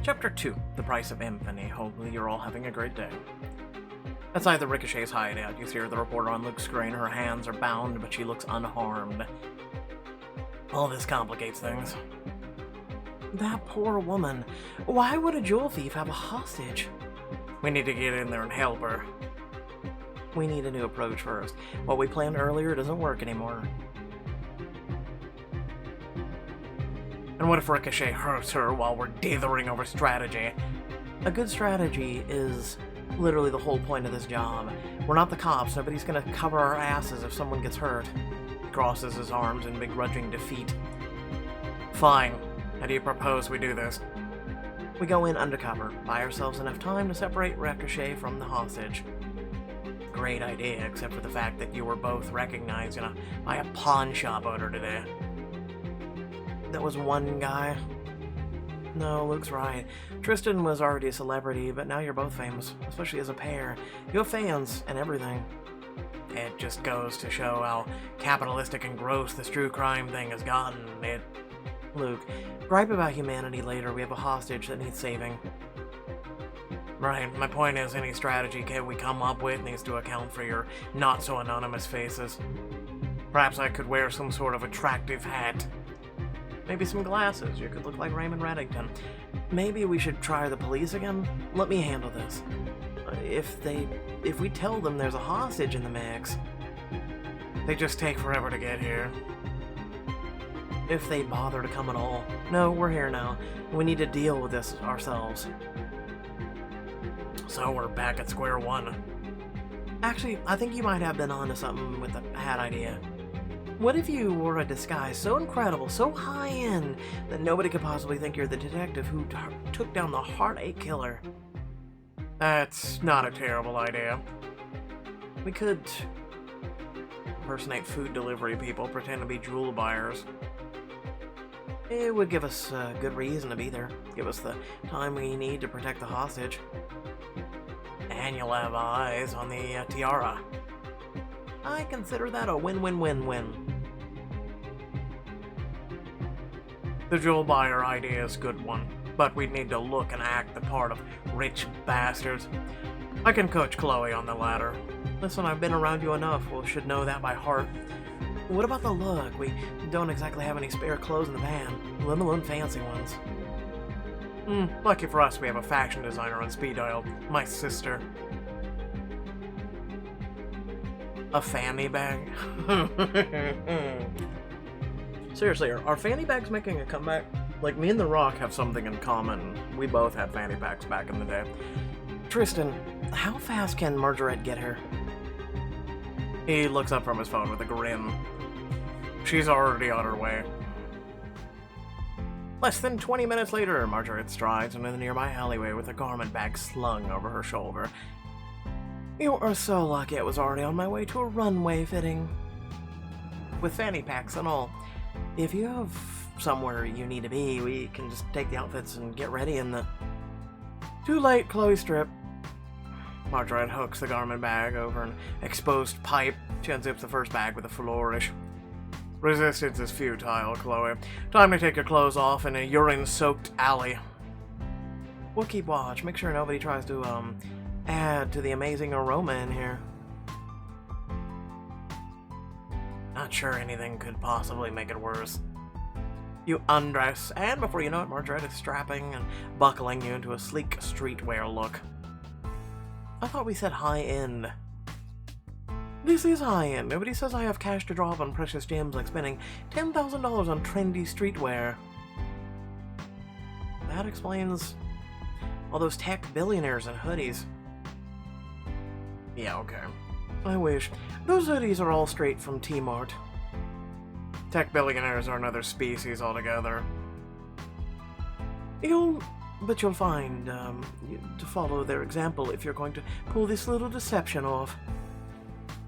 Chapter 2, The Price of Infamy. Hopefully you're all having a great day. Outside the Ricochet's hideout, you see the reporter on Luke's screen. Her hands are bound, but she looks unharmed. All this complicates things. That poor woman. Why would a jewel thief have a hostage? We need to get in there and help her. We need a new approach first. What we planned earlier doesn't work anymore. And what if Ricochet hurts her while we're dithering over strategy? A good strategy is literally the whole point of this job. We're not the cops. Nobody's gonna cover our asses if someone gets hurt. He crosses his arms in begrudging defeat. Fine. How do you propose we do this? We go in undercover, buy ourselves enough time to separate Ricochet from the hostage. Great idea, except for the fact that you were both recognized by a pawn shop owner today. That was one guy. No, Luke's right. Tristan was already a celebrity, but now you're both famous, especially as a pair. You have fans and everything. It just goes to show how capitalistic and gross this true crime thing has gotten. Luke, gripe about humanity later. We have a hostage that needs saving. Right, my point is any strategy we come up with needs to account for your not-so-anonymous faces. Perhaps I could wear some sort of attractive hat. Maybe some glasses. You could look like Raymond Reddington. Maybe we should try the police again? Let me handle this. If we tell them there's a hostage in the mix, they just take forever to get here. If they bother to come at all. No, we're here now. We need to deal with this ourselves. So we're back at square one. Actually, I think you might have been onto something with the hat idea. What if you wore a disguise so incredible, so high-end, that nobody could possibly think you're the detective who took down the heartache killer? That's not a terrible idea. We could impersonate food delivery people, pretend to be jewel buyers. It would give us a good reason to be there. Give us the time we need to protect the hostage. And you'll have eyes on the tiara. I consider that a win-win-win-win. The jewel buyer idea is a good one, but we'd need to look and act the part of rich bastards. I can coach Chloe on the latter. Listen, I've been around you enough. We should know that by heart. What about the look? We don't exactly have any spare clothes in the van, let alone fancy ones. Lucky for us, we have a fashion designer on speed dial. My sister. A fanny bag? Seriously, are fanny bags making a comeback? Like, me and The Rock have something in common. We both had fanny packs back in the day. Tristan, how fast can Margaret get her? He looks up from his phone with a grin. She's already on her way. Less than 20 minutes later, Margaret strides into the nearby alleyway with a garment bag slung over her shoulder. You are so lucky I was already on my way to a runway fitting. With fanny packs and all. If you have somewhere you need to be, we can just take the outfits and get ready in the... Too late, Chloe Strip. Margaret hooks the garment bag over an exposed pipe. She unzips the first bag with a flourish. Resistance is futile, Chloe. Time to take your clothes off in a urine-soaked alley. We'll keep watch. Make sure nobody tries to, add to the amazing aroma in here. Not sure anything could possibly make it worse. You undress, and before you know it, Margaret is strapping and buckling you into a sleek streetwear look. I thought we said high-end. This is high-end. Nobody says I have cash to drop on precious gems like spending $10,000 on trendy streetwear. That explains all those tech billionaires and hoodies. Yeah, okay. I wish. Those hoodies are all straight from T-Mart. Tech billionaires are another species altogether. You'll find to follow their example if you're going to pull this little deception off.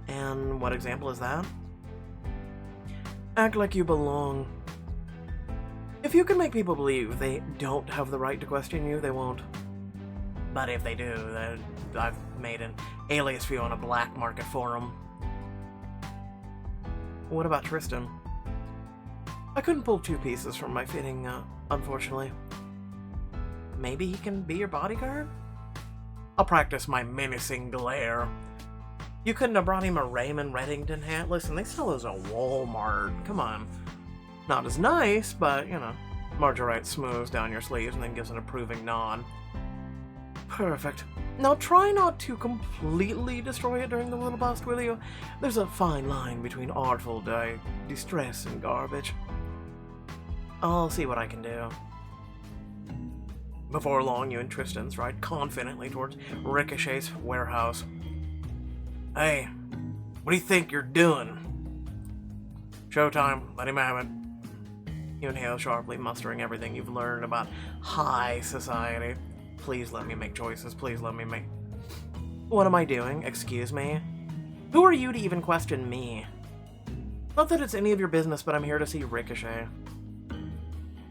And what example is that? Act like you belong. If you can make people believe they don't have the right to question you, they won't. But if they do, then I've made an alias for you on a black market forum. What about Tristan? I couldn't pull two pieces from my fitting, unfortunately. maybe he can be your bodyguard? I'll practice my menacing glare. You couldn't have brought him a Raymond Reddington hat? Listen, they sell those at Walmart. Come on. Not as nice, but, you know. Marguerite smooths down your sleeves and then gives an approving nod. Perfect. Now try not to completely destroy it during the little bust, will you? There's a fine line between artful distress and garbage. I'll see what I can do. Before long, you and Tristan stride confidently towards Ricochet's warehouse. Hey, what do you think you're doing? Showtime, let him have it. You inhale sharply, mustering everything you've learned about high society. Please let me make choices, please let me make... What am I doing? Excuse me? Who are you to even question me? Not that it's any of your business, but I'm here to see Ricochet.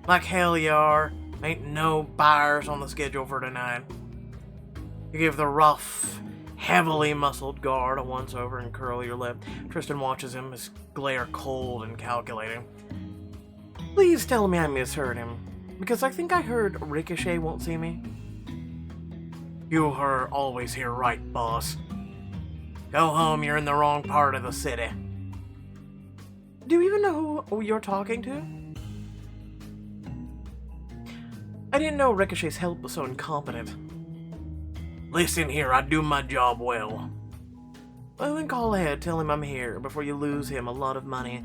Like hell you are. Ain't no buyers on the schedule for tonight. You give the rough, heavily muscled guard a once-over and curl your lip. Tristan watches him, his glare cold and calculating. Please tell me I misheard him, because I think I heard Ricochet won't see me. You are always here right, boss. Go home, you're in the wrong part of the city. Do you even know who you're talking to? I didn't know Ricochet's help was so incompetent. Listen here, I do my job well. Well, then call ahead, tell him I'm here before you lose him a lot of money.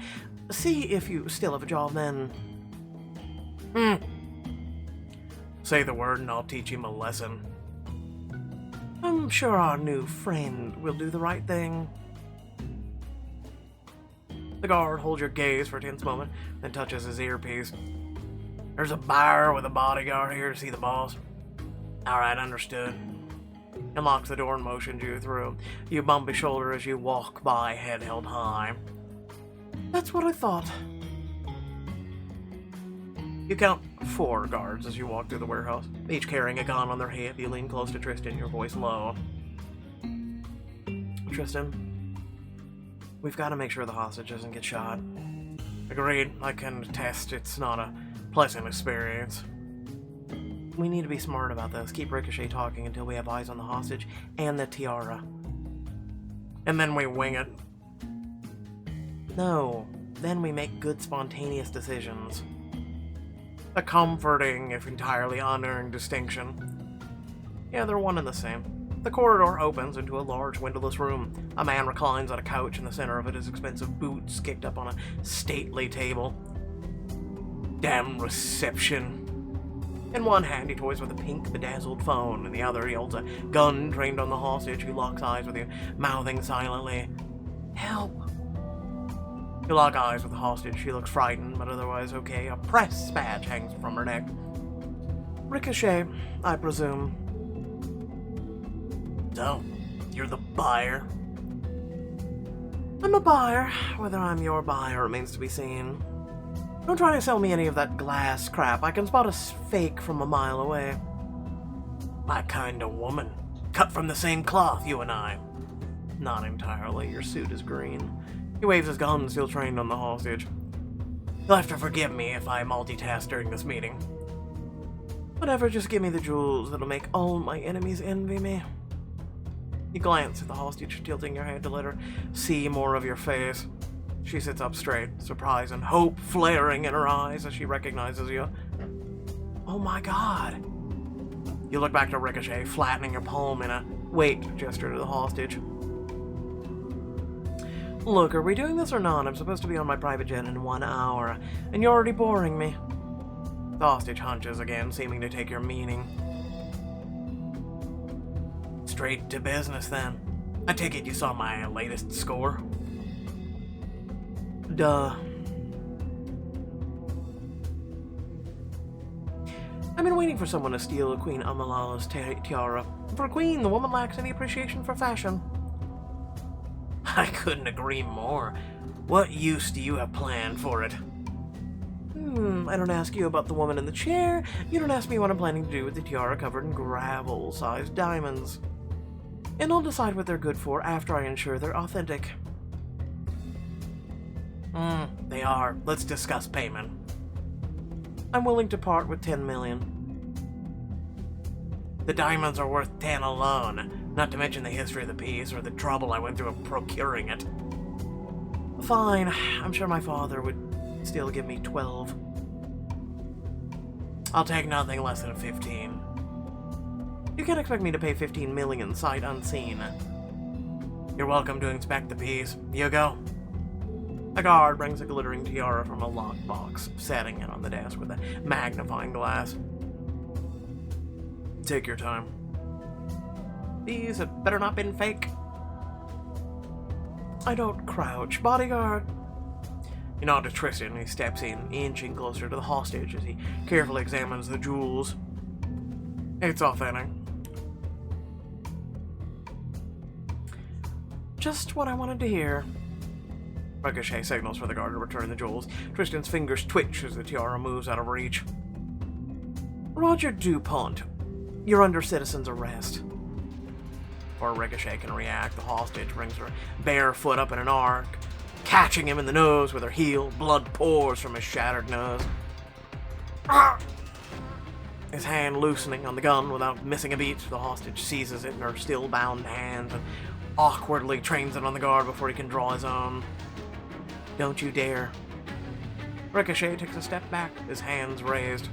See if you still have a job then. Say the word and I'll teach him a lesson. I'm sure our new friend will do the right thing. The guard holds your gaze for a tense moment, then touches his earpiece. There's a buyer with a bodyguard here to see the boss. Alright, understood. And locks the door and motions you through. You bump his shoulder as you walk by, head held high. That's what I thought. You count 4 guards as you walk through the warehouse, each carrying a gun on their hip. You lean close to Tristan, your voice low. Tristan, we've got to make sure the hostage doesn't get shot. Agreed. I can attest it's not a pleasant experience. We need to be smart about this. Keep Ricochet talking until we have eyes on the hostage and the tiara. And then we wing it. No, then we make good spontaneous decisions. A comforting, if entirely unearned distinction. Yeah, they're one and the same. The corridor opens into a large windowless room. A man reclines on a couch. In the center of it, his expensive boots kicked up on a stately table. Damn reception. In one hand, he toys with a pink, bedazzled phone. In the other, he holds a gun trained on the hostage, who locks eyes with you, mouthing silently, "Help!" You lock eyes with the hostage. She looks frightened, but otherwise okay. A press badge hangs from her neck. Ricochet, I presume. So, you're the buyer? I'm a buyer. Whether I'm your buyer remains to be seen. Don't try to sell me any of that glass crap. I can spot a fake from a mile away. My kind of woman. Cut from the same cloth, you and I. Not entirely. Your suit is green. He waves his gun, still trained on the hostage. You'll have to forgive me if I multitask during this meeting. Whatever, just give me the jewels that'll make all my enemies envy me. You glance at the hostage, tilting your head to let her see more of your face. She sits up straight, surprise and hope flaring in her eyes as she recognizes you. Oh my god. You look back to Ricochet, flattening your palm in a wait gesture to the hostage. Look, are we doing this or not? I'm supposed to be on my private jet in 1 hour, and you're already boring me. The hostage hunches again, seeming to take your meaning. Straight to business, then. I take it you saw my latest score? Duh. I've been waiting for someone to steal Queen Amalala's tiara. For a queen, the woman lacks any appreciation for fashion. I couldn't agree more. What use do you have planned for it? I don't ask you about the woman in the chair. You don't ask me what I'm planning to do with the tiara covered in gravel-sized diamonds. And I'll decide what they're good for after I ensure they're authentic. They are. Let's discuss payment. I'm willing to part with 10 million. The diamonds are worth 10 alone, not to mention the history of the piece or the trouble I went through of procuring it. Fine, I'm sure my father would still give me 12. I'll take nothing less than 15. You can't expect me to pay 15 million sight unseen. You're welcome to inspect the piece. You go. A guard brings a glittering tiara from a lockbox, setting it on the desk with a magnifying glass. Take your time. These had better not been fake. I don't crouch. Bodyguard. You nod to Tristan and he steps in, inching closer to the hostage as he carefully examines the jewels. It's authentic. Just what I wanted to hear. Ricochet signals for the guard to return the jewels. Tristan's fingers twitch as the tiara moves out of reach. Roger DuPont, you're under citizen's arrest. Before Ricochet can react, the hostage brings her bare foot up in an arc, catching him in the nose with her heel. Blood pours from his shattered nose. His hand loosening on the gun without missing a beat, the hostage seizes it in her still bound hands and awkwardly trains it on the guard before he can draw his own. Don't you dare. Ricochet takes a step back, his hands raised.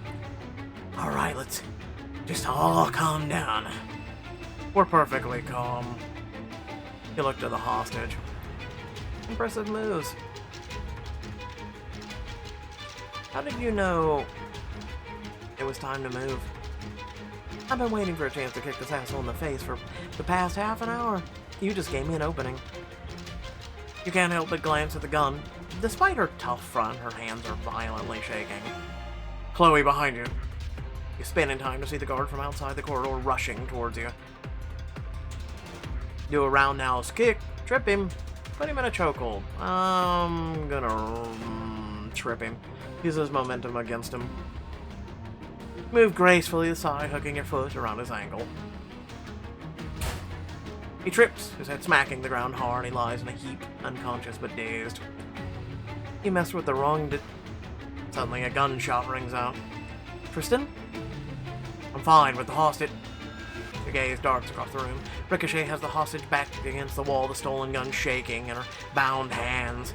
Alright, let's just all calm down. We're perfectly calm. He looked at the hostage. Impressive moves. How did you know it was time to move? I've been waiting for a chance to kick this asshole in the face for the past half an hour. You just gave me an opening. You can't help but glance at the gun. Despite her tough front, her hands are violently shaking. Chloe, behind you. You spin in time to see the guard from outside the corridor rushing towards you. Do a roundhouse kick, trip him, put him in a chokehold. I'm gonna trip him. Use his momentum against him. Move gracefully aside, hooking your foot around his ankle. He trips, his head smacking the ground hard. He lies in a heap, unconscious but dazed. He messed with the wrong Suddenly a gunshot rings out. Tristan? I'm fine with the hostage. The gaze darts across the room. Ricochet has the hostage backed against the wall, the stolen gun shaking in her bound hands.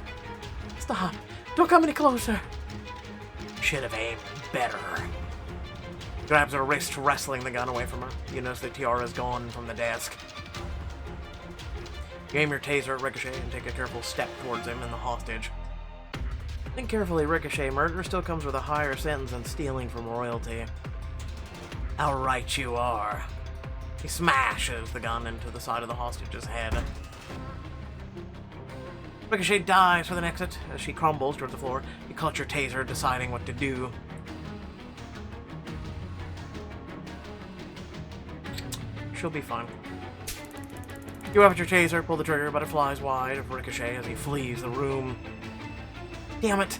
Stop! Don't come any closer! Should have aimed better. Grabs her wrist, wrestling the gun away from her. You notice the tiara's gone from the desk. You aim your taser at Ricochet and take a careful step towards him and the hostage. Think carefully, Ricochet. Murder still comes with a higher sentence than stealing from royalty. How right you are. He smashes the gun into the side of the hostage's head. Ricochet dives for the exit. As she crumbles towards the floor, you clutch your taser, deciding what to do. She'll be fine. You have your taser, pull the trigger, but it flies wide of Ricochet as he flees the room. Damn it!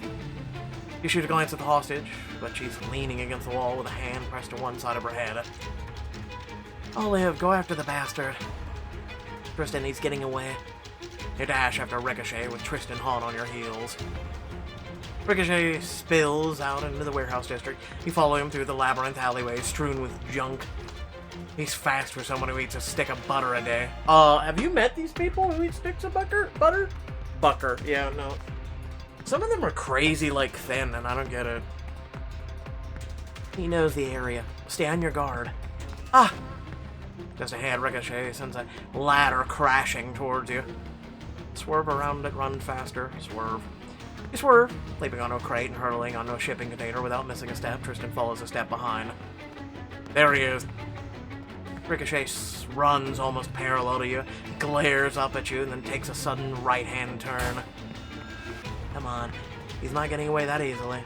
You shoot a glance at the hostage, but she's leaning against the wall with a hand pressed to one side of her head. I'll live. Go after the bastard. Tristan needs getting away. You dash after Ricochet with Tristan hot on your heels. Ricochet spills out into the warehouse district. You follow him through the labyrinth alleyways strewn with junk. He's fast for someone who eats a stick of butter a day. Have you met these people who eat sticks of butter? Butter. Yeah, no. Some of them are crazy, like, thin, and I don't get it. He knows the area. Stay on your guard. Ah! Just ahead, Ricochet sends a ladder crashing towards you. Swerve around it, run faster. Swerve. You swerve, leaping onto a crate and hurtling onto a shipping container without missing a step. Tristan follows a step behind. There he is. Ricochet runs almost parallel to you, glares up at you, and then takes a sudden right-hand turn. Come on, he's not getting away that easily.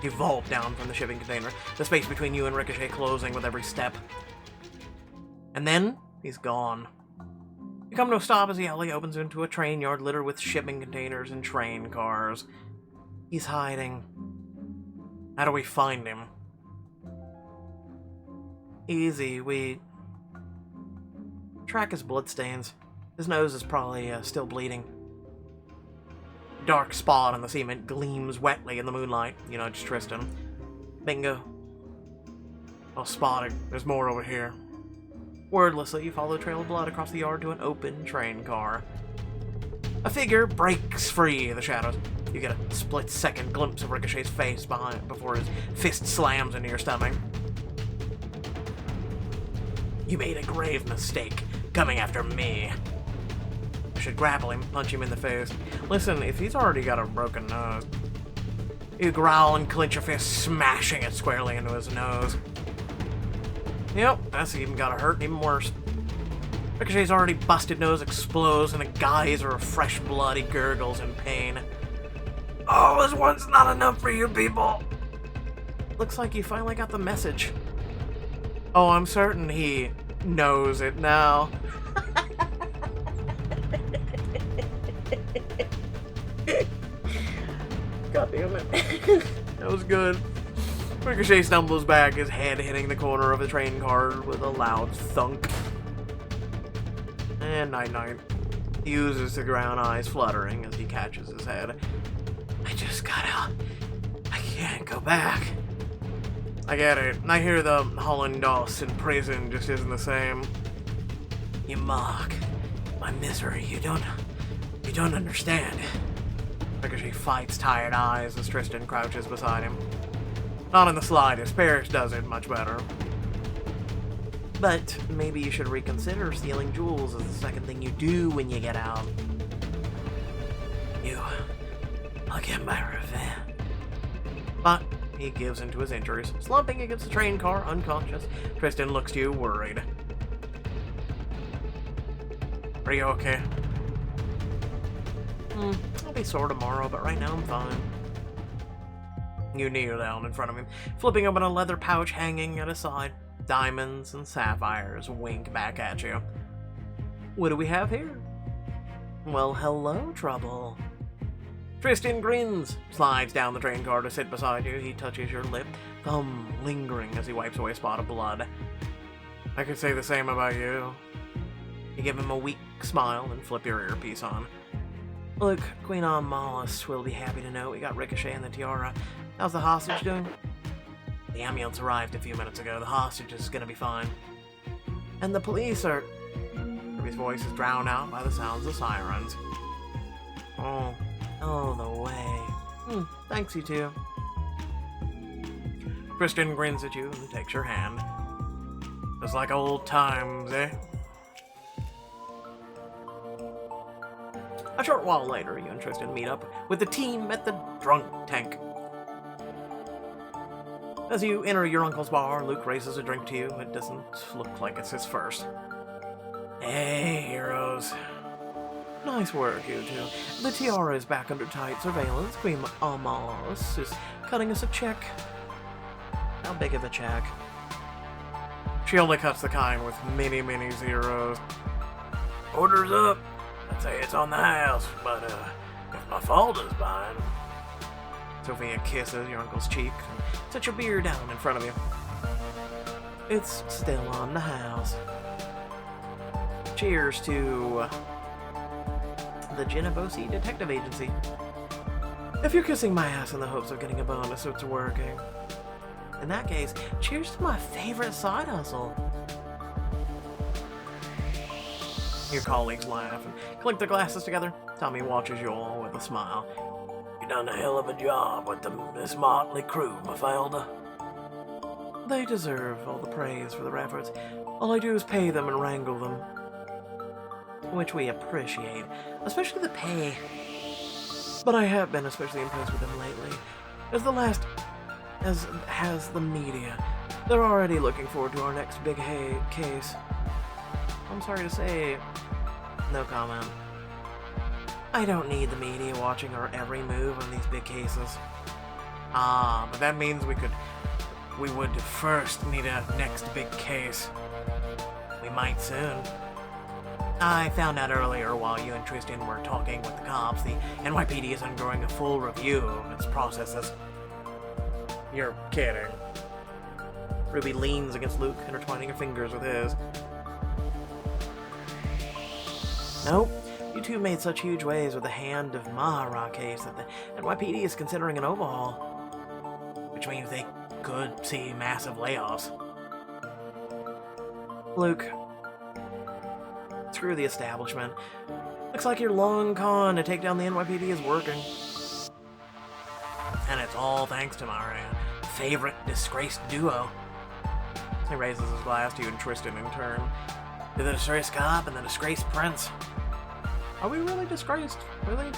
You vault down from the shipping container, the space between you and Ricochet closing with every step. And then, he's gone. You come to a stop as the alley opens into a train yard littered with shipping containers and train cars. He's hiding. How do we find him? Easy, we track his bloodstains. His nose is probably still bleeding. Dark spot on the cement gleams wetly in the moonlight. You nudge Tristan. Bingo. Oh, spotted. There's more over here. Wordlessly, you follow a trail of blood across the yard to an open train car. A figure breaks free of the shadows. You get a split-second glimpse of Ricochet's face before his fist slams into your stomach. You made a grave mistake coming after me. You should grapple him, punch him in the face. Listen, if he's already got a broken nose, you growl and clench your fist, smashing it squarely into his nose. Yep, that's even gotta hurt even worse. Ricochet's already busted nose explodes in a geyser of fresh blood. He gurgles in pain. Oh, this one's not enough for you people. Looks like you finally got the message. Oh, I'm certain he knows it now. God damn it. That was good. Ricochet stumbles back, his head hitting the corner of the train car with a loud thunk. And night-night. He uses the ground, eyes fluttering as he catches his head. I just got out. I can't go back. I get it. I hear the Hollandos in prison just isn't the same. You mock my misery. You don't understand. Ricochet fights tired eyes as Tristan crouches beside him. Not in the slightest. Paris does it much better. But maybe you should reconsider stealing jewels as the second thing you do when you get out. I'll get my revenge. But he gives into his injuries, slumping against the train car, unconscious. Tristan looks to you, worried. Are you okay? I'll be sore tomorrow, but right now I'm fine. You kneel down in front of him, flipping open a leather pouch hanging at his side. Diamonds and sapphires wink back at you. What do we have here? Well, hello, trouble. Tristan grins, slides down the train car to sit beside you. He touches your lip, thumb lingering as he wipes away a spot of blood. I could say the same about you. You give him a weak smile and flip your earpiece on. Look, Queen Amalis will be happy to know we got Ricochet and the tiara. How's the hostage doing? The ambulance arrived a few minutes ago. The hostage is gonna be fine. And the police are... Ruby's voice is drowned out by the sounds of sirens. Oh, the way. Thanks, you two. Tristan grins at you and takes your hand. Just like old times, eh? A short while later, you and Tristan meet up with the team at the drunk tank. As you enter your uncle's bar, Luke raises a drink to you. It doesn't look like it's his first. Hey, heroes. Nice work, you two. The tiara is back under tight surveillance. Queen Amalis is cutting us a check. How big of a check? She only cuts the kind with many, many zeros. Orders up. I'd say it's on the house, but if my fault is mine. Sophia kisses your uncle's cheek and sets your beer down in front of you. It's still on the house. Cheers to the Genevosi Detective Agency. If you're kissing my ass in the hopes of getting a bonus, it's working. In that case, cheers to my favorite side hustle. Your colleagues laugh and clink their glasses together. Tommy watches you all with a smile. You done a hell of a job with this motley crew, Mafalda. They deserve all the praise for their efforts. All I do is pay them and wrangle them. Which we appreciate, especially the pay. But I have been especially impressed with them lately. As has the media. They're already looking forward to our next big case. I'm sorry to say, no comment. I don't need the media watching our every move on these big cases. But that means we would first need a next big case. We might soon. I found out earlier while you and Tristan were talking with the cops, the NYPD is undergoing a full review of its processes. You're kidding. Ruby leans against Luke, intertwining her fingers with his. Nope. You two made such huge waves with the Hand of Mahara case that the NYPD is considering an overhaul. Which means they could see massive layoffs. Luke, screw the establishment. Looks like your long con to take down the NYPD is working. And it's all thanks to my favorite disgraced duo. He raises his glass to you and Tristan in turn. To the disgraced cop and the disgraced prince. Are we really disgraced? Really?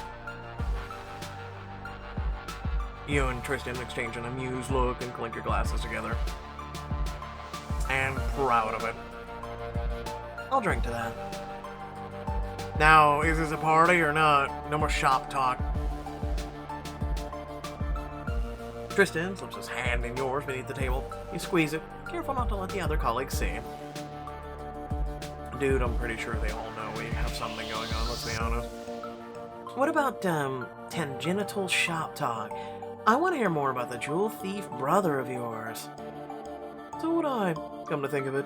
You and Tristan exchange an amused look and clink your glasses together. And proud of it. I'll drink to that. Now, is this a party or not? No more shop talk. Tristan slips his hand in yours beneath the table. You squeeze it, careful not to let the other colleagues see. Dude, I'm pretty sure they all know we have something going on, let's be honest. What about, tangential shop talk? I want to hear more about the jewel thief brother of yours. So would I, come to think of it.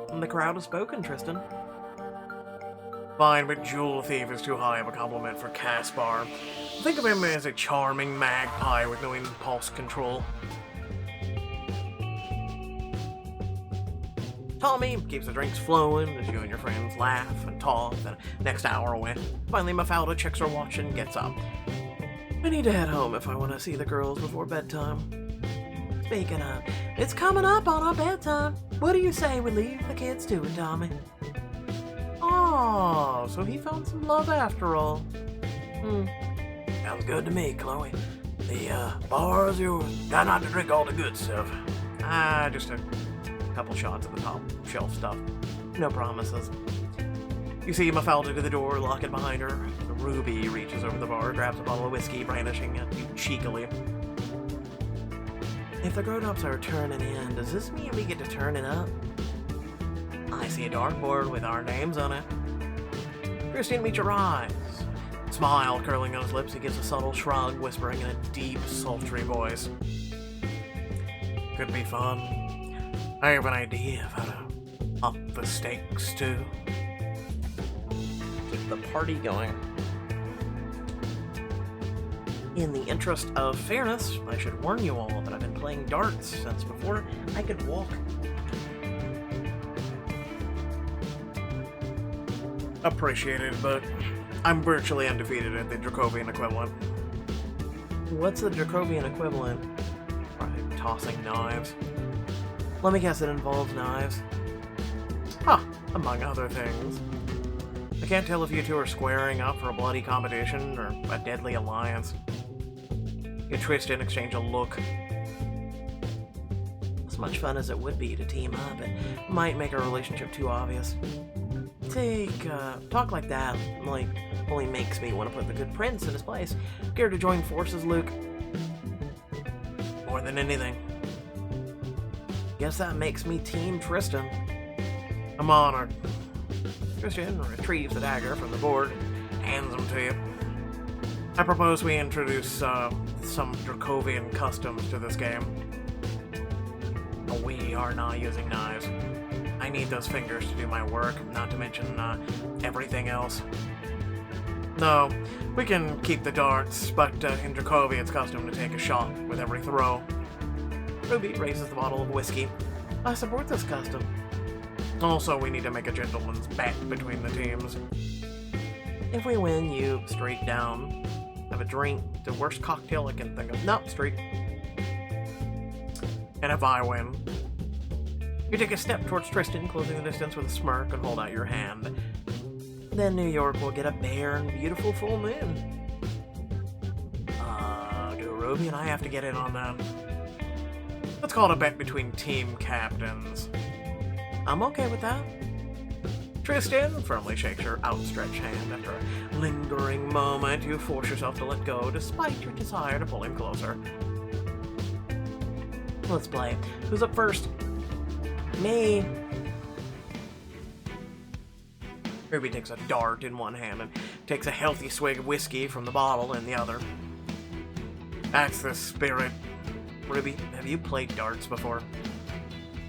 And the crowd has spoken, Tristan. Fine, but jewel thief is too high of a compliment for Caspar. Think of him as a charming magpie with no impulse control. Tommy keeps the drinks flowing as you and your friends laugh and talk. The next hour away. Finally, Mafalda checks her watch and gets up. I need to head home if I want to see the girls before bedtime. Speaking of, it's coming up on our bedtime. What do you say we leave the kids to it, Tommy? Oh, so he found some love after all. Sounds good to me, Chloe. The bar is yours. Try not to drink all the good stuff. Just a couple shots of the top shelf stuff. No promises. You see Mafalda to the door, lock it behind her. Ruby reaches over the bar, grabs a bottle of whiskey, brandishing at you cheekily. If the grown-ups are turning in, does this mean we get to turn it up? I see a dartboard with our names on it. Christine meets your eyes. Smile curling on his lips, he gives a subtle shrug, whispering in a deep, sultry voice. Could be fun. I have an idea of how to up the stakes, too. Keep the party going. In the interest of fairness, I should warn you all that I've been playing darts since before I could walk. Appreciated, but I'm virtually undefeated at the Dracovian equivalent. What's the Dracovian equivalent? Probably tossing knives. Let me guess, it involves knives. Huh, among other things. I can't tell if you two are squaring up for a bloody competition or a deadly alliance. You twist and exchange a look. As much fun as it would be to team up, it might make our relationship too obvious. Talk like that, only makes me want to put the good prince in his place. Care to join forces, Luke? More than anything. Guess that makes me Team Tristan. I'm honored. Tristan retrieves the dagger from the board and hands them to you. I propose we introduce some Dracovian customs to this game. We are not using knives. I need those fingers to do my work, not to mention everything else. No, we can keep the darts, but in Dracovia it's custom to take a shot with every throw. Ruby raises the bottle of whiskey. I support this custom. Also, we need to make a gentleman's bet between the teams. If we win, you straight down. Have a drink, the worst cocktail I can think of. No, straight. And if I win, you take a step towards Tristan, closing the distance with a smirk and hold out your hand. Then New York will get a bare and beautiful full moon. Do Ruby and I have to get in on that? Let's call it a bet between team captains. I'm okay with that. Tristan firmly shakes your outstretched hand. After a lingering moment, you force yourself to let go, despite your desire to pull him closer. Let's play. Who's up first? Me. Ruby takes a dart in one hand and takes a healthy swig of whiskey from the bottle in the other. That's the spirit. Ruby, have you played darts before?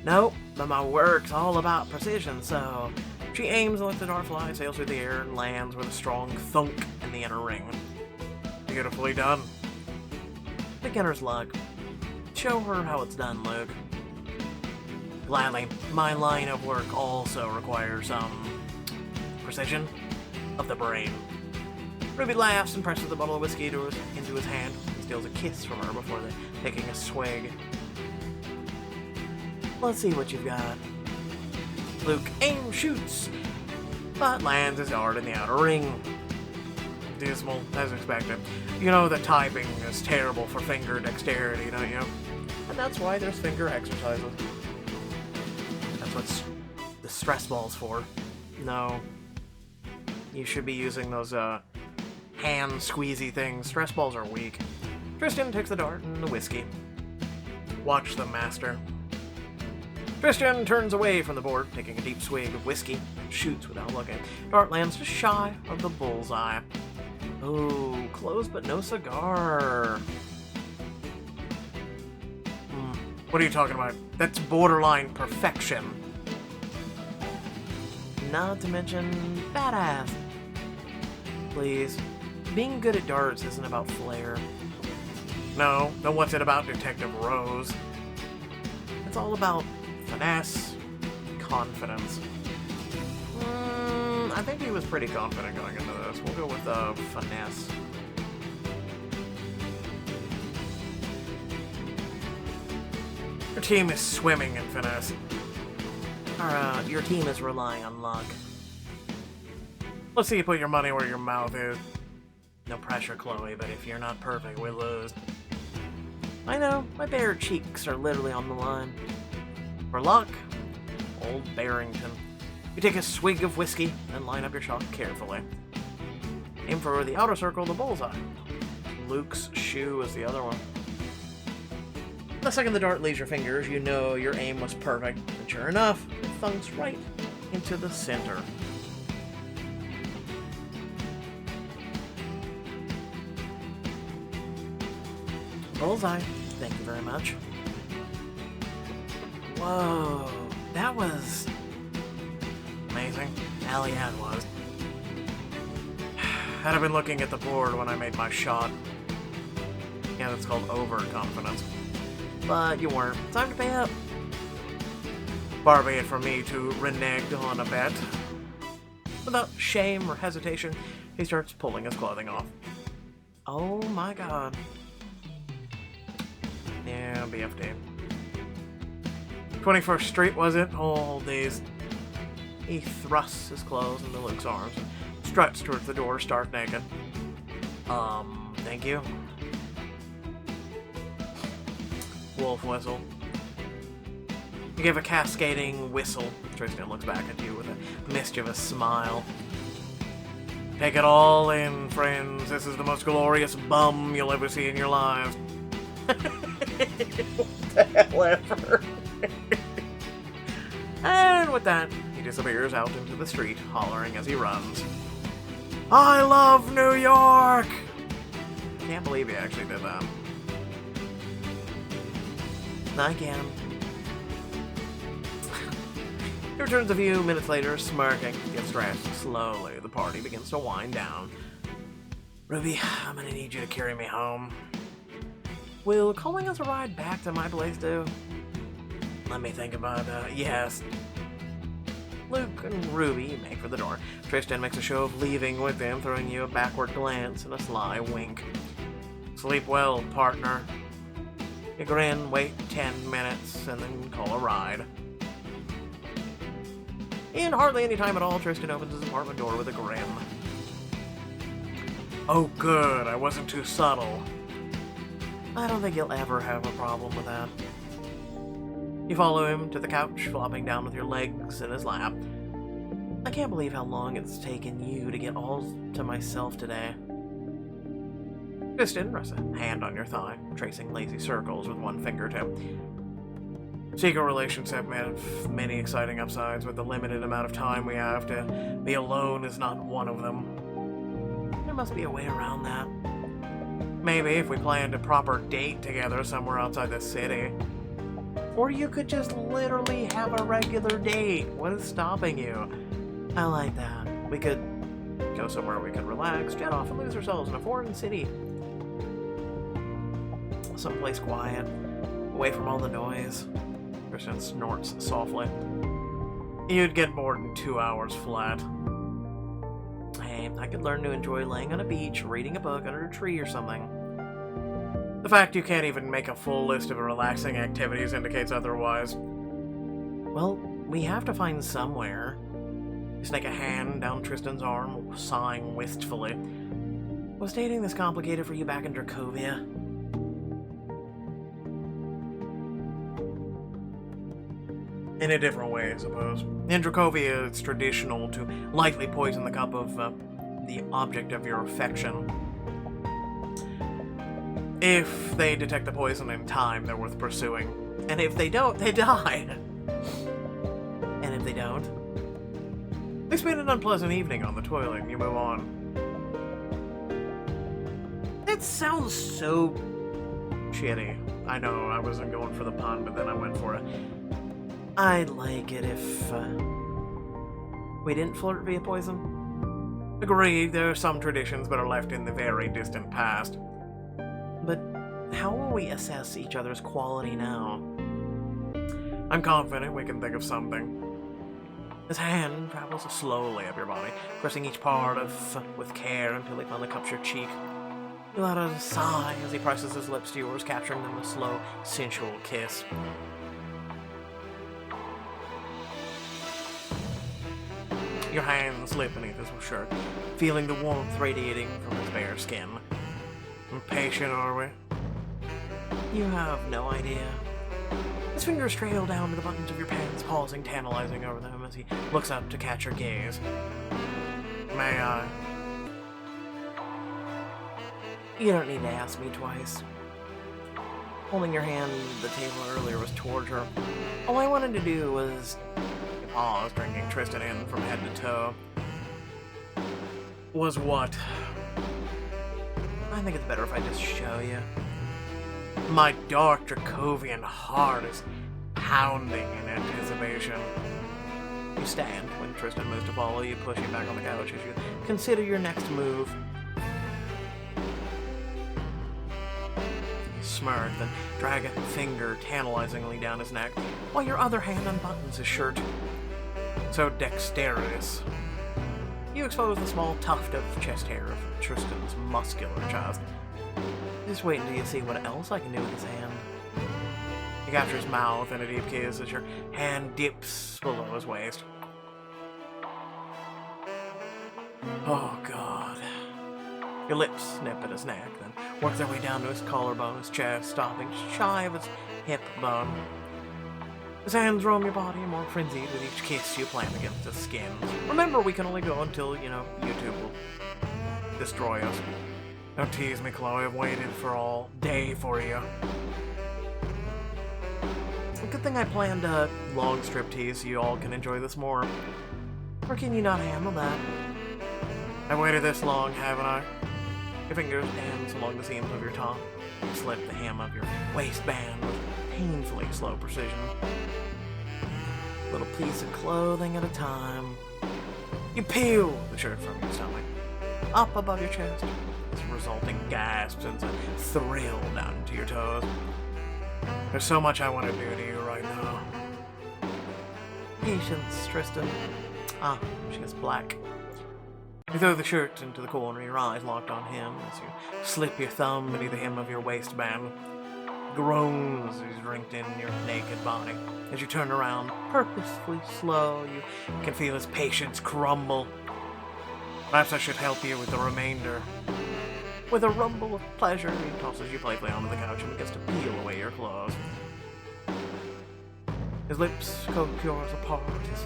Nope, but my work's all about precision, so... She aims and lets the dart fly, sails through the air, and lands with a strong thunk in the inner ring. Beautifully done. Beginner's luck. Show her how it's done, Luke. Gladly. My line of work also requires precision of the brain. Ruby laughs and presses the bottle of whiskey into his hand. He steals a kiss from her before taking a swig. Let's see what you've got. Luke aims, shoots, but lands his dart in the outer ring. Dismal, as expected. You know that typing is terrible for finger dexterity, don't you? And that's why there's finger exercises. That's what the stress ball's for. No. You should be using those, hand squeezy things. Stress balls are weak. Tristan takes the dart and the whiskey. Watch them, master. Tristan turns away from the board, taking a deep swig of whiskey, shoots without looking. Dart lands just shy of the bullseye. Oh, close but no cigar. What are you talking about? That's borderline perfection. Not to mention badass. Please. Being good at darts isn't about flair. No, what's it about, Detective Rose? It's all about finesse, confidence. I think he was pretty confident going into this. We'll go with finesse. Your team is swimming in finesse. Your team is relying on luck. Let's see you put your money where your mouth is. No pressure, Chloe, but if you're not perfect, we lose. I know, my bare cheeks are literally on the line. For luck, old Barrington. You take a swig of whiskey and line up your shot carefully. Aim for the outer circle, the bullseye. Luke's shoe is the other one. The second the dart leaves your fingers, you know your aim was perfect. And sure enough, it thunks right into the center. Bullseye. Thank you very much. Whoa, that was amazing. Hell yeah, it was. Had I been looking at the board when I made my shot. Yeah, that's called overconfidence. But you weren't. Time to pay up. Far be it from me to renege on a bet. Without shame or hesitation, he starts pulling his clothing off. Oh my god. Yeah, BFD. 21st Street, was it? Oh, days. He thrusts his clothes into Luke's arms and struts towards the door, stark naked. Thank you. Wolf whistle. You give a cascading whistle. Tristan looks back at you with a mischievous smile. Take it all in, friends. This is the most glorious bum you'll ever see in your lives. What the hell ever? And with that, he disappears out into the street, hollering as he runs. I love New York! Can't believe he actually did that. I can. He returns a few minutes later, smirking, gets dressed slowly. The party begins to wind down. Ruby, I'm gonna need you to carry me home. Will calling us a ride back to my place do? Let me think about yes. Luke and Ruby make for the door. Tristan makes a show of leaving with them, throwing you a backward glance and a sly wink. Sleep well, partner. You grin, wait 10 minutes, and then call a ride. In hardly any time at all, Tristan opens his apartment door with a grin. Oh good, I wasn't too subtle. I don't think you'll ever have a problem with that. You follow him to the couch, flopping down with your legs in his lap. I can't believe how long it's taken you to get all to myself today. Tristan rests a hand on your thigh, tracing lazy circles with one fingertip. Secret relationship have many exciting upsides, but the limited amount of time we have to be alone is not one of them. There must be a way around that. Maybe if we planned a proper date together somewhere outside the city. Or you could just literally have a regular date. What is stopping you? I like that. We could go somewhere we could relax, jet off, and lose ourselves in a foreign city. Someplace quiet, away from all the noise. Tristan snorts softly. You'd get bored in 2 hours flat. Hey, I could learn to enjoy laying on a beach, reading a book under a tree or something. The fact you can't even make a full list of relaxing activities indicates otherwise. Well, we have to find somewhere. You snake a hand down Tristan's arm, sighing wistfully. Was dating this complicated for you back in Dracovia? In a different way, I suppose. In Dracovia, it's traditional to lightly poison the cup of the object of your affection. If they detect the poison in time, they're worth pursuing. And if they don't, they die. And if they don't, they spend an unpleasant evening on the toilet and you move on. That sounds so shitty. I know, I wasn't going for the pun, but then I went for it. I'd like it if we didn't flirt via poison. Agreed, there are some traditions that are left in the very distant past. But how will we assess each other's quality now? I'm confident we can think of something. His hand travels slowly up your body, pressing each part with care until he finally cups your cheek. You let out a sigh as he presses his lips to yours, capturing them in a slow, sensual kiss. Your hands slip beneath his shirt, feeling the warmth radiating from his bare skin. Impatient, are we? You have no idea. His fingers trail down to the buttons of your pants, pausing, tantalizing over them as he looks up to catch your gaze. May I? You don't need to ask me twice. Holding your hand the table earlier was towards her. All I wanted to do was... You paused, drinking Tristan in from head to toe. Was what? I think it's better if I just show you. My dark Dracovian heart is pounding in anticipation. You stand when Tristan moves to follow you, pushing back on the couch as you consider your next move. You smirk, then drag a finger tantalizingly down his neck, while your other hand unbuttons his shirt. So dexterous. You expose the small tuft of chest hair of Tristan's muscular chest. Just wait until you see what else I can do with his hand. You capture his mouth in a deep kiss as your hand dips below his waist. Oh, God. Your lips snip at his neck, then work their way down to his collarbone, his chest, stopping just shy of his hip bone. His hands roam your body, more frenzied with each kiss you plant against his skin. Remember, we can only go until, YouTube will destroy us. Don't tease me, Chloe. I've waited for all day for you. Good thing I planned a long striptease so you all can enjoy this more. Or can you not handle that? I've waited this long, haven't I? Your fingers dance along the seams of your top. You slip the hem of your waistband with painfully slow precision. A little piece of clothing at a time. You peel the shirt from your stomach, up above your chest. Resulting gasps and a thrill down to your toes. There's so much I want to do to you right now. Patience, Tristan. Ah, she is black. You throw the shirt into the corner, your eyes locked on him as you slip your thumb beneath the hem of your waistband. Groans as he's wrinked in your naked body. As you turn around, purposefully slow, you can feel his patience crumble. Perhaps I should help you with the remainder. With a rumble of pleasure, he tosses you playfully onto the couch and begins to peel away your clothes. His lips coat yours apart, his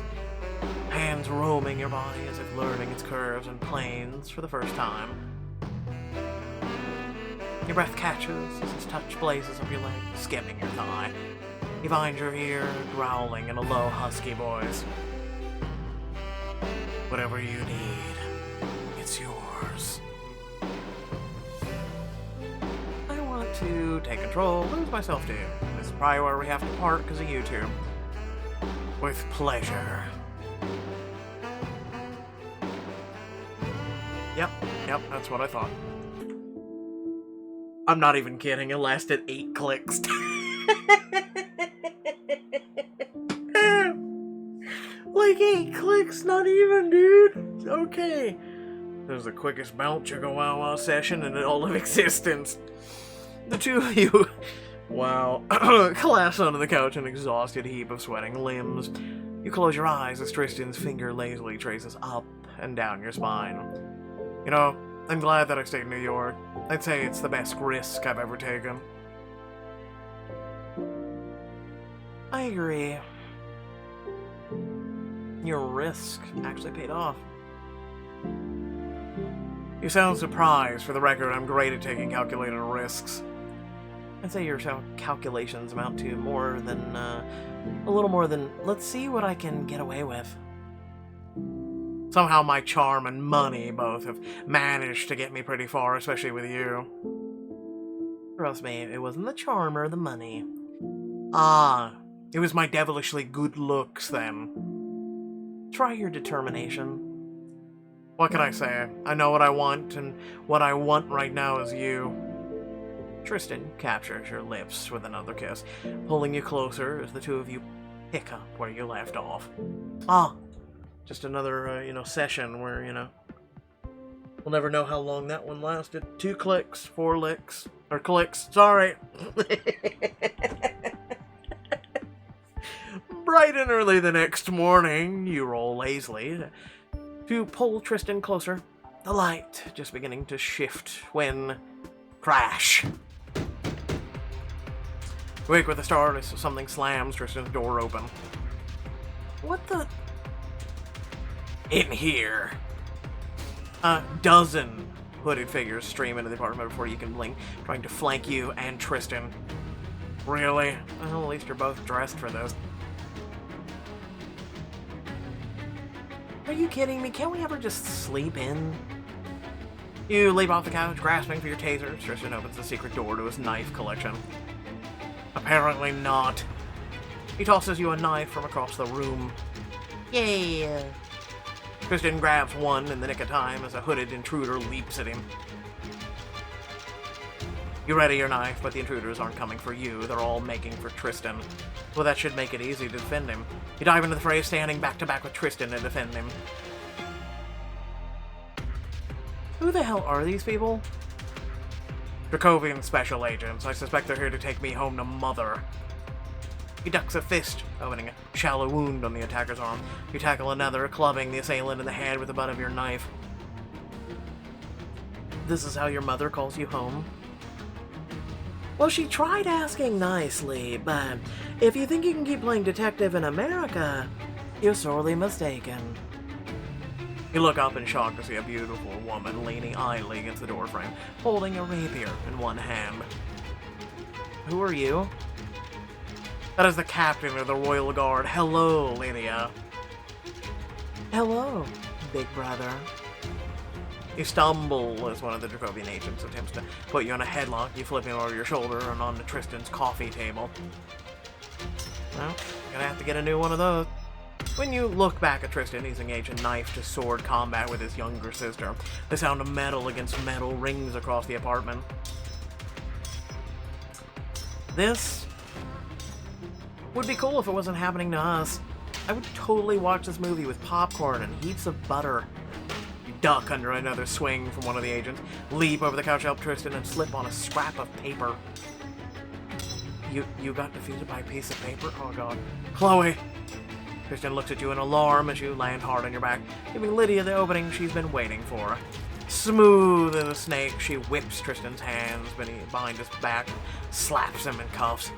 hands roaming your body as if learning its curves and planes for the first time. Your breath catches as his touch blazes up your leg, skimming your thigh. He finds your ear, growling in a low, husky voice. Whatever you need, it's yours. I want to take control, lose myself to you. This is probably where we have to part because of YouTube. With pleasure. Yep, that's what I thought. I'm not even kidding, it lasted 8 clicks. Like 8 clicks, not even, dude. Okay. This is the quickest bounce chugga wow wow session in all of existence. The two of you, wow, collapse onto the couch, an exhausted heap of sweating limbs. You close your eyes as Tristan's finger lazily traces up and down your spine. You know, I'm glad that I stayed in New York. I'd say it's the best risk I've ever taken. I agree. Your risk actually paid off. You sound surprised. For the record, I'm great at taking calculated risks. I'd say your calculations amount to more than, a little more than, let's see what I can get away with. Somehow my charm and money both have managed to get me pretty far, especially with you. Trust me, it wasn't the charm or the money. Ah, it was my devilishly good looks then. Try your determination. What can I say? I know what I want, and what I want right now is you. Tristan captures your lips with another kiss, pulling you closer as the two of you pick up where you left off. Ah, just another, session where, we'll never know how long that one lasted. 2 clicks, 4 licks, or clicks, sorry. Bright and early the next morning, you roll lazily to pull Tristan closer, the light just beginning to shift when... crash. Wake with a start as something slams Tristan's door open. What the... In here. A dozen hooded figures stream into the apartment before you can blink, trying to flank you and Tristan. Really? Well, at least you're both dressed for this. Are you kidding me? Can't we ever just sleep in? You leap off the couch, grasping for your taser. Tristan opens the secret door to his knife collection. Apparently not. He tosses you a knife from across the room. Yeah. Tristan grabs one in the nick of time as a hooded intruder leaps at him. You ready your knife, but the intruders aren't coming for you. They're all making for Tristan. Well, that should make it easy to defend him. You dive into the fray, standing back-to-back with Tristan to defend him. Who the hell are these people? Dracovian special agents. I suspect they're here to take me home to Mother. He ducks a fist, opening a shallow wound on the attacker's arm. You tackle another, clubbing the assailant in the head with the butt of your knife. This is how your mother calls you home? Well, she tried asking nicely, but if you think you can keep playing detective in America, you're sorely mistaken. You look up in shock to see a beautiful woman leaning idly against the doorframe, holding a rapier in one hand. Who are you? That is the captain of the Royal Guard. Hello, Lydia. Hello, big brother. You stumble as one of the Dracovian agents attempts to put you in a headlock. You flip him over your shoulder and onto Tristan's coffee table. Well, gonna have to get a new one of those. When you look back at Tristan, he's engaged in knife-to-sword combat with his younger sister. The sound of metal against metal rings across the apartment. This would be cool if it wasn't happening to us. I would totally watch this movie with popcorn and heaps of butter. You duck under another swing from one of the agents, leap over the couch, help Tristan, and slip on a scrap of paper. You got defeated by a piece of paper? Oh god. Chloe! Tristan looks at you in alarm as you land hard on your back, giving Lydia the opening she's been waiting for. Smooth as a snake, she whips Tristan's hands behind his back, slaps him in cuffs.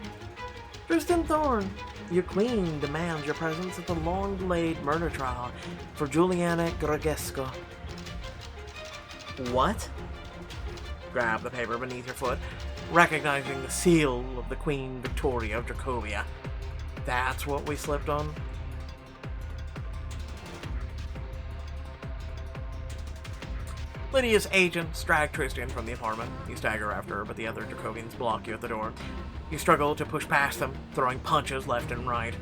Tristan Thorne, your queen demands your presence at the long-delayed murder trial for Juliana Gregesco. What? Grab the paper beneath your foot, recognizing the seal of the Queen Victoria of Dracovia. That's what we slipped on? Lydia's agents drag Tristan from the apartment. You stagger after her, but the other Dracovians block you at the door. You struggle to push past them, throwing punches left and right.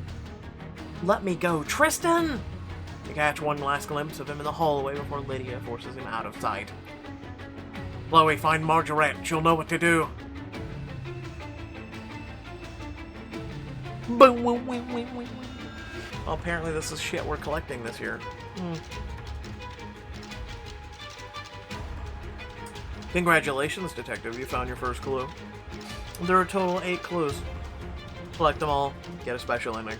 Let me go, Tristan! You catch one last glimpse of him in the hallway before Lydia forces him out of sight. Chloe, find Margaret. She'll know what to do. Well, apparently this is shit we're collecting this year. Congratulations, detective. You found your first clue. There are a total 8 clues. Collect them all. Get a special ending.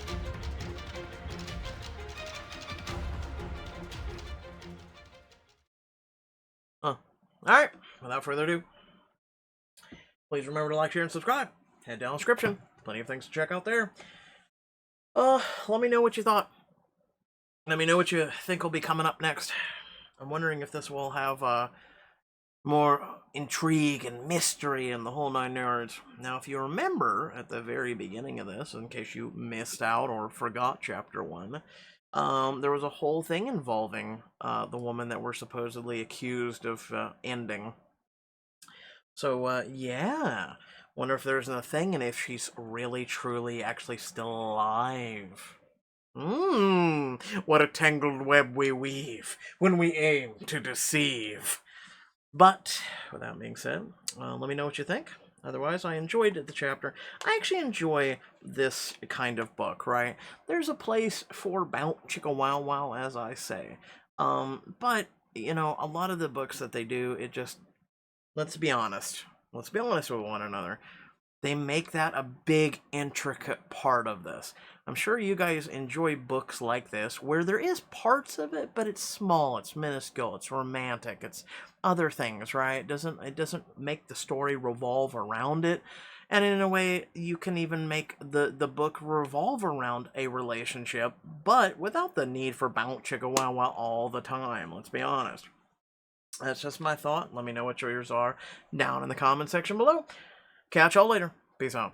Huh. Alright, without further ado, please remember to like, share, and subscribe. Head down the description. Plenty of things to check out there. Let me know what you thought. Let me know what you think will be coming up next. I'm wondering if this will have, more intrigue and mystery and the whole 9 yards. Now, if you remember at the very beginning of this, in case you missed out or forgot Chapter 1, there was a whole thing involving the woman that we're supposedly accused of ending. So, yeah. Wonder if there's a thing and if she's really, truly, actually still alive. What a tangled web we weave when we aim to deceive. But, with that being said, let me know what you think. Otherwise, I enjoyed the chapter. I actually enjoy this kind of book, right? There's a place for Bout Chicka Wow Wow, as I say. But, you know, a lot of the books that they do, it just, let's be honest. Let's be honest with one another. They make that a big, intricate part of this. I'm sure you guys enjoy books like this, where there is parts of it, but it's small, it's minuscule, it's romantic, it's other things, right? It doesn't make the story revolve around it. And in a way, you can even make the book revolve around a relationship, but without the need for bounce chicka wow wow all the time, let's be honest. That's just my thought. Let me know what yours are down in the comment section below. Catch y'all later. Peace out.